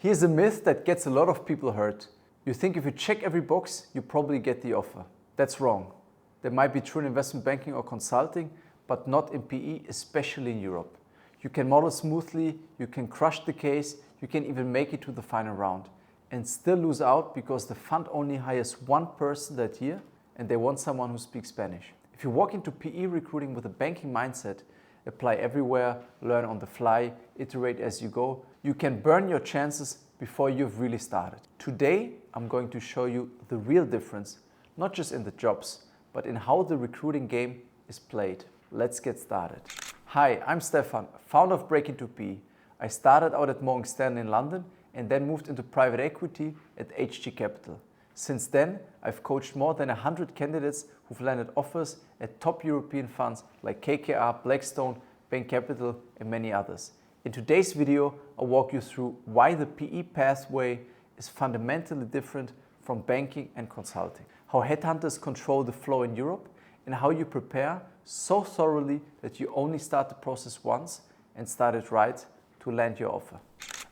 Here's a myth that gets a lot of people hurt. You think if you check every box, you probably get the offer. That's wrong. There might be true in investment banking or consulting, but not in PE, especially in Europe. You can model smoothly, you can crush the case, you can even make it to the final round and still lose out because the fund only hires one person that year and they want someone who speaks Spanish. If you walk into PE recruiting with a banking mindset, apply everywhere, learn on the fly, iterate as you go, you can burn your chances before you've really started. Today, I'm going to show you the real difference, not just in the jobs, but in how the recruiting game is played. Let's get started. Hi, I'm Stefan, founder of Break Into PE. I started out at Morgan Stanley in London and then moved into private equity at HG Capital. Since then, I've coached more than 100 candidates who've landed offers at top European funds like KKR, Blackstone, Bain Capital, and many others. In today's video, I'll walk you through why the PE pathway is fundamentally different from banking and consulting, how headhunters control the flow in Europe, and how you prepare so thoroughly that you only start the process once and start it right to land your offer.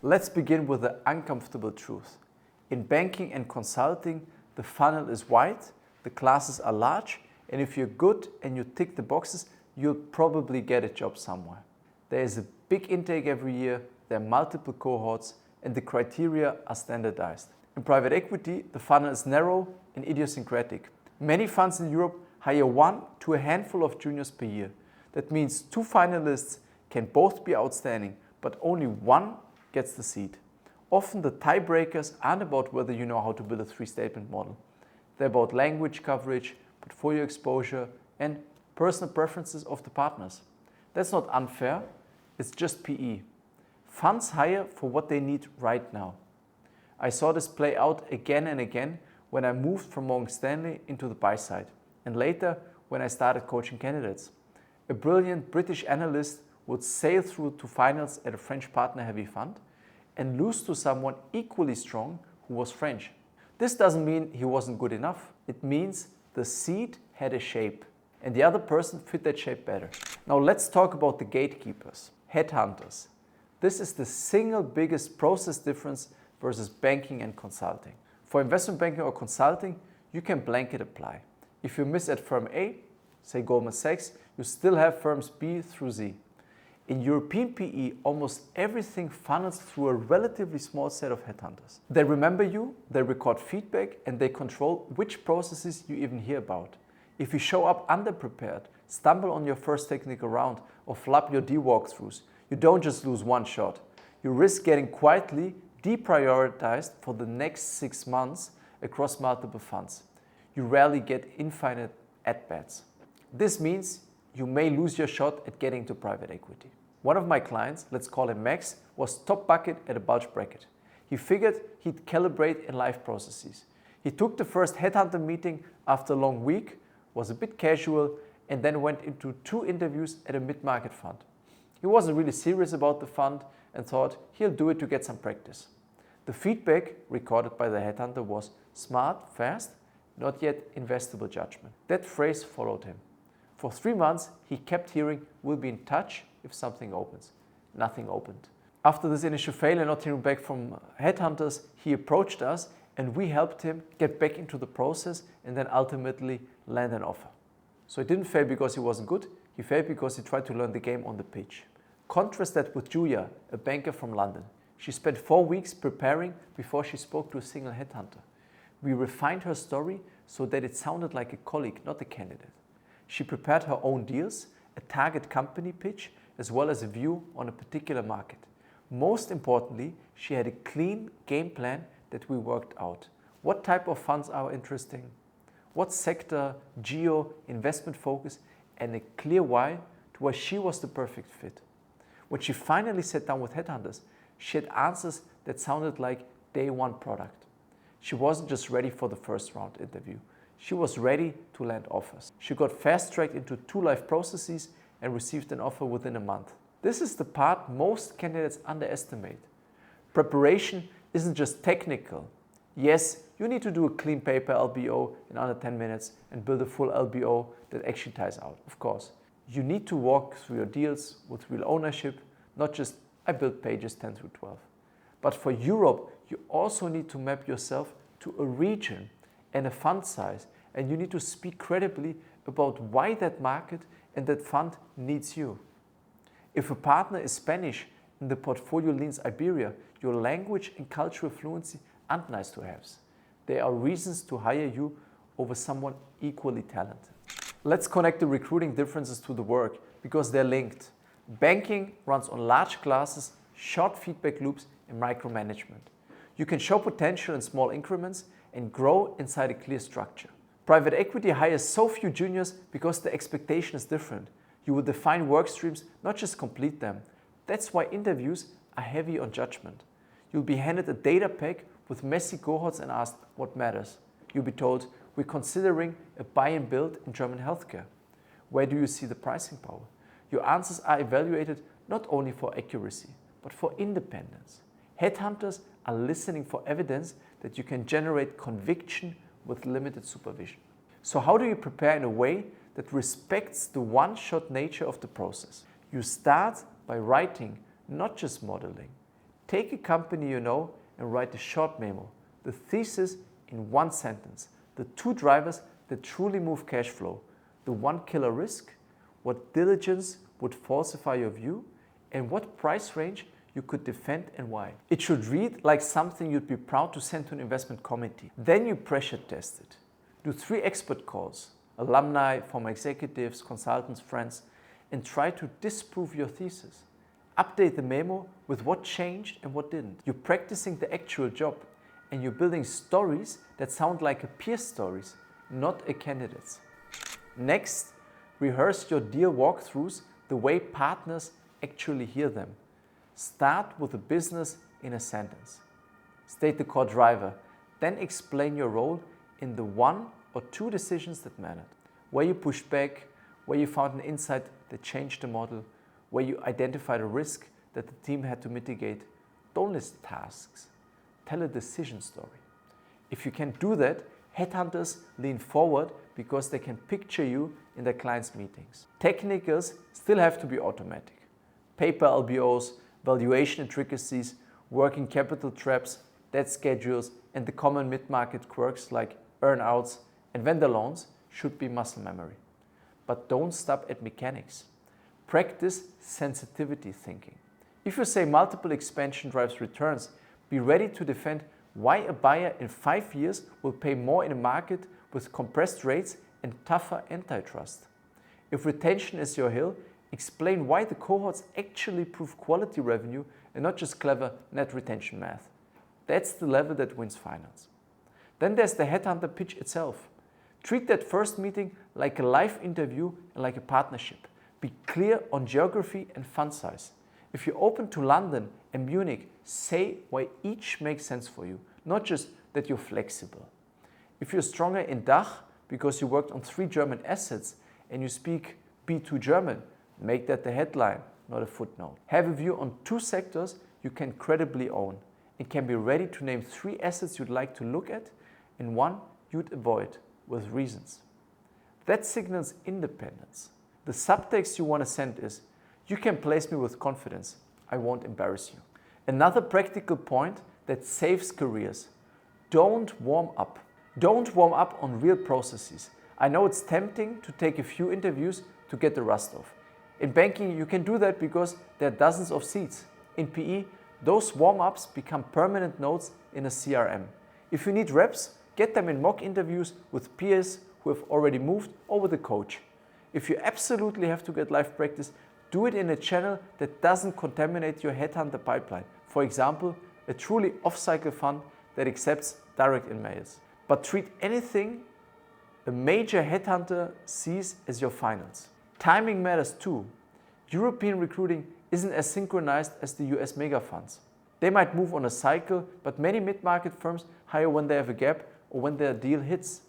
Let's begin with the uncomfortable truth. In banking and consulting, the funnel is wide, the classes are large, and if you're good and you tick the boxes, you'll probably get a job somewhere. There is a big intake every year, there are multiple cohorts, and the criteria are standardized. In private equity, the funnel is narrow and idiosyncratic. Many funds in Europe hire one to a handful of juniors per year. That means two finalists can both be outstanding, but only one gets the seat. Often the tiebreakers aren't about whether you know how to build a three-statement model. They're about language coverage, portfolio exposure, and personal preferences of the partners. That's not unfair, it's just PE. Funds hire for what they need right now. I saw this play out again and again when I moved from Morgan Stanley into the buy side, and later when I started coaching candidates. A brilliant British analyst would sail through to finals at a French partner-heavy fund and lose to someone equally strong who was French. This doesn't mean he wasn't good enough. It means the seed had a shape and the other person fit that shape better. Now let's talk about the gatekeepers, headhunters. This is the single biggest process difference versus banking and consulting. For investment banking or consulting, you can blanket apply. If you miss at firm A, say Goldman Sachs, you still have firms B through Z. In European PE, almost everything funnels through a relatively small set of headhunters. They remember you, they record feedback, and they control which processes you even hear about. If you show up underprepared, stumble on your first technical round, or flub your D-walkthroughs, you don't just lose one shot. You risk getting quietly deprioritized for the next 6 months across multiple funds. You rarely get infinite at-bats. This means you may lose your shot at getting to private equity. One of my clients, let's call him Max, was top bucket at a bulge bracket. He figured he'd calibrate in live processes. He took the first headhunter meeting after a long week, was a bit casual, and then went into 2 interviews at a mid-market fund. He wasn't really serious about the fund and thought he'll do it to get some practice. The feedback recorded by the headhunter was smart, fast, not yet investable judgment. That phrase followed him. For 3 months, he kept hearing, "We'll be in touch if something opens." Nothing opened. After this initial failure, not hearing back from headhunters, he approached us and we helped him get back into the process and then ultimately land an offer. So he didn't fail because he wasn't good, he failed because he tried to learn the game on the pitch. Contrast that with Julia, a banker from London. She spent 4 weeks preparing before she spoke to a single headhunter. We refined her story so that it sounded like a colleague, not a candidate. She prepared her own deals, a target company pitch, as well as a view on a particular market. Most importantly, she had a clean game plan that we worked out. What type of funds are interesting? What sector, geo, investment focus, and a clear why to why she was the perfect fit. When she finally sat down with headhunters, she had answers that sounded like day one product. She wasn't just ready for the first round interview. She was ready to land offers. She got fast-tracked into 2 live processes and received an offer within a month. This is the part most candidates underestimate. Preparation isn't just technical. Yes, you need to do a clean paper LBO in under 10 minutes and build a full LBO that actually ties out, of course. You need to walk through your deals with real ownership, not just I built pages 10 through 12. But for Europe, you also need to map yourself to a region and a fund size, and you need to speak credibly about why that market and that fund needs you. If a partner is Spanish and the portfolio leans Iberia, your language and cultural fluency aren't nice to haves. There are reasons to hire you over someone equally talented. Let's connect the recruiting differences to the work because they're linked. Banking runs on large classes, short feedback loops, and micromanagement. You can show potential in small increments and grow inside a clear structure. Private equity hires so few juniors because the expectation is different. You will define work streams, not just complete them. That's why interviews are heavy on judgment. You'll be handed a data pack with messy cohorts and asked what matters. You'll be told, we're considering a buy and build in German healthcare. Where do you see the pricing power? Your answers are evaluated not only for accuracy, but for independence. Headhunters are listening for evidence that you can generate conviction with limited supervision. So how do you prepare in a way that respects the one-shot nature of the process? You start by writing, not just modeling. Take a company you know and write a short memo, the thesis in one sentence, the two drivers that truly move cash flow, the one killer risk, what diligence would falsify your view, and what price range you could defend and why. It should read like something you'd be proud to send to an investment committee. Then you pressure test it. Do 3 expert calls, alumni, former executives, consultants, friends, and try to disprove your thesis. Update the memo with what changed and what didn't. You're practicing the actual job and you're building stories that sound like a peer stories, not a candidate's. Next, rehearse your deal walkthroughs the way partners actually hear them. Start with the business in a sentence. State the core driver, then explain your role in the 1 or 2 decisions that mattered. Where you pushed back, where you found an insight that changed the model, where you identified a risk that the team had to mitigate. Don't list tasks. Tell a decision story. If you can do that, headhunters lean forward because they can picture you in their clients' meetings. Technicals still have to be automatic. Paper LBOs, valuation intricacies, working capital traps, debt schedules, and the common mid-market quirks like earn-outs and vendor loans should be muscle memory. But don't stop at mechanics. Practice sensitivity thinking. If you say multiple expansion drives returns, be ready to defend why a buyer in 5 years will pay more in a market with compressed rates and tougher antitrust. If retention is your hill, explain why the cohorts actually prove quality revenue and not just clever net retention math. That's the level that wins finance. Then there's the headhunter pitch itself. Treat that first meeting like a live interview and like a partnership. Be clear on geography and fund size. If you're open to London and Munich, say why each makes sense for you, not just that you're flexible. If you're stronger in DACH because you worked on 3 German assets and you speak B2 German, make that the headline, not a footnote. Have a view on 2 sectors you can credibly own and can be ready to name 3 assets you'd like to look at and 1 you'd avoid with reasons. That signals independence. The subtext you want to send is, you can place me with confidence, I won't embarrass you. Another practical point that saves careers. Don't warm up. Don't warm up on real processes. I know it's tempting to take a few interviews to get the rust off. In banking, you can do that because there are dozens of seats. In PE, those warm-ups become permanent notes in a CRM. If you need reps, get them in mock interviews with peers who have already moved or with a coach. If you absolutely have to get live practice, do it in a channel that doesn't contaminate your headhunter pipeline. For example, a truly off-cycle fund that accepts direct emails. But treat anything a major headhunter sees as your finals. Timing matters too. European recruiting isn't as synchronized as the US mega funds. They might move on a cycle, but many mid-market firms hire when they have a gap or when their deal hits.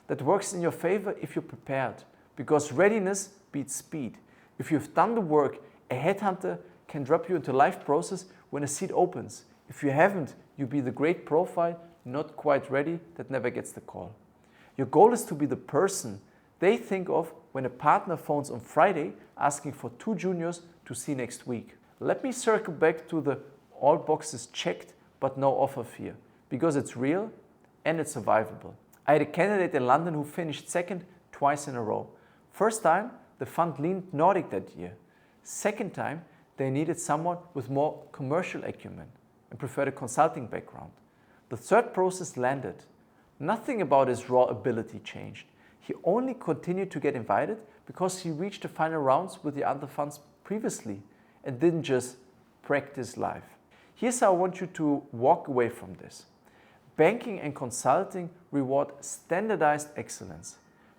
That works in your favor if you're prepared, because readiness beats speed. If you've done the work, a headhunter can drop you into a live process when a seat opens. If you haven't, you'll be the great profile, not quite ready, that never gets the call. Your goal is to be the person they think of when a partner phones on Friday asking for 2 juniors to see next week. Let me circle back to the all boxes checked but no offer fear, because it's real and it's survivable. I had a candidate in London who finished second twice in a row. First time, the fund leaned Nordic that year. Second time, they needed someone with more commercial acumen and preferred a consulting background. The third process landed. Nothing about his raw ability changed. He only continued to get invited because he reached the final rounds with the other funds previously and didn't just practice live. Here's how I want you to walk away from this. Banking and consulting reward standardized excellence.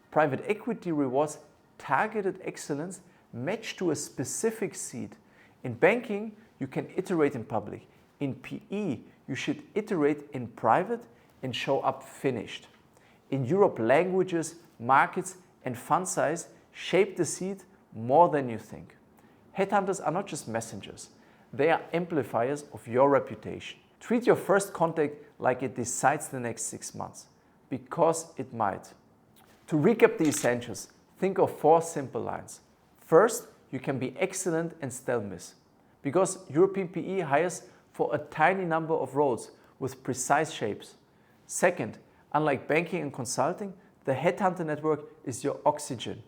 Private equity rewards targeted excellence matched to a specific seed. In banking, you can iterate in public. In PE, you should iterate in private and show up finished. In Europe, languages, markets, and fund size shape the seed more than you think. Headhunters are not just messengers. They are amplifiers of your reputation. Treat your first contact like it decides the next 6 months, because it might. To recap the essentials, think of 4 simple lines. First, you can be excellent and still miss, because European PE hires for a tiny number of roles with precise shapes. Second, unlike banking and consulting, the headhunter network is your oxygen.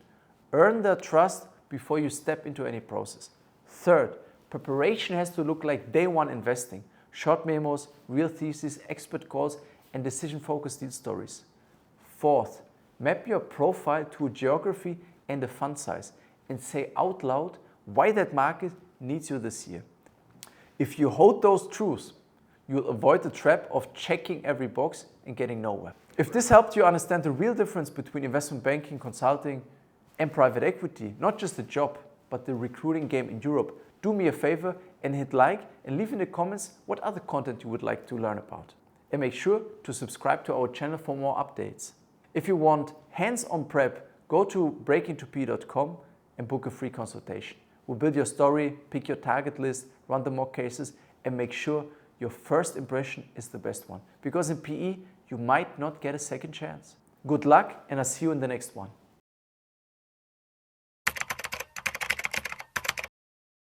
Earn their trust before you step into any process. Third, preparation has to look like day one investing. Short memos, real theses, expert calls, and decision-focused deal stories. Fourth, map your profile to a geography and a fund size and say out loud why that market needs you this year. If you hold those truths, you'll avoid the trap of checking every box and getting nowhere. If this helped you understand the real difference between investment banking, consulting, and private equity, not just the job, but the recruiting game in Europe, do me a favor and hit like and leave in the comments what other content you would like to learn about. And make sure to subscribe to our channel for more updates. If you want hands-on prep, go to breakintop.com and book a free consultation. We'll build your story, pick your target list, run the mock cases, and make sure your first impression is the best one. Because in PE, you might not get a second chance. Good luck, and I'll see you in the next one.